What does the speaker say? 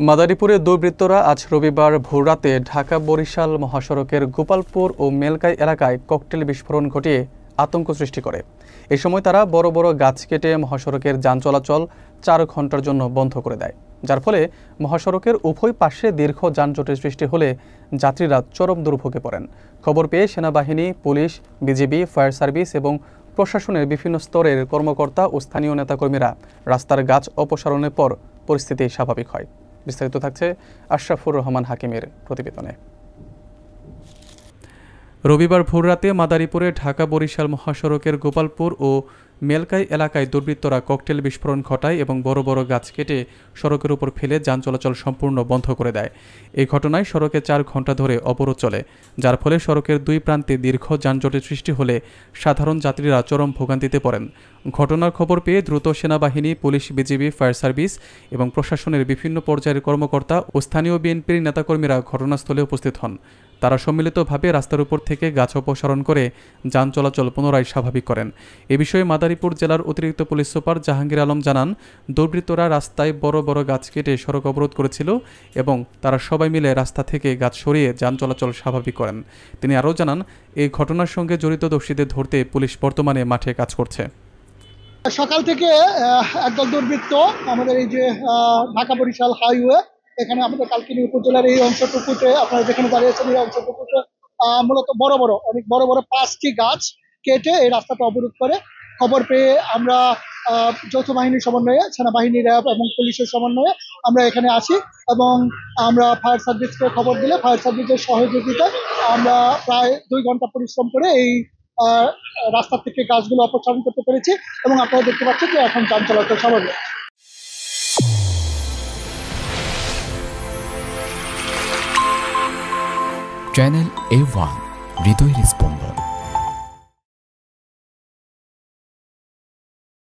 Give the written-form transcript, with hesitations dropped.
মাদারীপুরে দুর্বৃত্তরা আজ রবিবার ভোররাতে ঢাকা-বরিশাল মহাসড়কের গোপালপুর ও মেলকাই এলাকায় ককটেল বিস্ফোরণ ঘটিয়ে আতঙ্ক সৃষ্টি করে। এ সময় তারা বড় বড় গাছ কেটে মহাসড়কের যান চলাচল ৪ ঘন্টার জন্য বন্ধ করে দেয়, যার ফলে মহাসড়কের উভয় পাশে দীর্ঘ যানজটের সৃষ্টি হলে যাত্রীরা চরম দুর্ভোগে পড়েন। খবর পেয়ে সেনাবাহিনী, পুলিশ, বিজিবি, ফায়ার সার্ভিস এবং প্রশাসনের বিভিন্ন স্তরের কর্মকর্তা ও স্থানীয় নেতাকর্মীরা রাস্তার গাছ অপসারণের পর পরিস্থিতি স্বাভাবিক হয়। বিস্তারিত থাকছে আশরাফুর রহমান হাকিমের প্রতিবেদনে। রবিবার ভোররাতে মাদারীপুরে ঢাকা-বরিশাল মহাসড়কের গোপালপুর ও মেলকাই এলাকায় দুর্বৃত্তরা ককটেল বিস্ফোরণ ঘটায় এবং বড় বড় গাছ কেটে সড়কের উপর ফেলে যান চলাচল সম্পূর্ণ বন্ধ করে দেয়। এই ঘটনায় সড়কে ৪ ঘন্টা ধরে অবরোধ চলে, যার ফলে সড়কের দুই প্রান্তে দীর্ঘ যানজটের সৃষ্টি হলে সাধারণ যাত্রীরা চরম ভোগান্তিতে পড়েন। ঘটনার খবর পেয়ে দ্রুত সেনাবাহিনী, পুলিশ, বিজিবি, ফায়ার সার্ভিস এবং প্রশাসনের বিভিন্ন পর্যায়ের কর্মকর্তা ও স্থানীয় বিএনপির নেতাকর্মীরা ঘটনাস্থলে উপস্থিত হন। তারা সম্মিলিতভাবে রাস্তার উপর থেকে গাছ অপসারণ করে যান চলাচল পুনরায় স্বাভাবিক করেন। এ বিষয়ে মাদারীপুর জেলার অতিরিক্ত পুলিশ সুপার জাহাঙ্গীর আলম জানান, দুর্বৃত্তরা রাস্তায় বড় বড় গাছ কেটে সড়ক অবরোধ করেছিল এবং তারা সবাই মিলে রাস্তা থেকে গাছ সরিয়ে যান চলাচল স্বাভাবিক করেন। তিনি আরও জানান, এই ঘটনার সঙ্গে জড়িত দোষীদের ধরতে পুলিশ বর্তমানে মাঠে কাজ করছে। সকাল থেকে একদল দুর্বৃত্ত আমাদের এই যে ঢাকা-বরিশাল হাইওয়ে, এখানে আমাদের কালকিনি উপজেলার এই অংশটুকুতে আপনারা যেখানে দাঁড়িয়েছেন এই অংশটুকুতে মূলত অনেক বড় বড় 5টি গাছ কেটে এই রাস্তাটা অবরোধ করে। খবর পেয়ে আমরা যৌথ বাহিনীর সমন্বয়ে, সেনাবাহিনী, র্যাব এবং পুলিশের সমন্বয়ে আমরা এখানে আসি এবং আমরা ফায়ার সার্ভিসকে খবর দিলে ফায়ার সার্ভিসের সহযোগিতায় আমরা প্রায় 2 ঘন্টা পরিশ্রম করে এই রাস্তা থেকে গাছগুলো অপসারণ করতে পেরেছি এবং আপনারা দেখতে পাচ্ছেন যে এখন যান চলাচল স্বাভাবিক। চ্যানেল A1 হৃদয়ের স্পন্দন।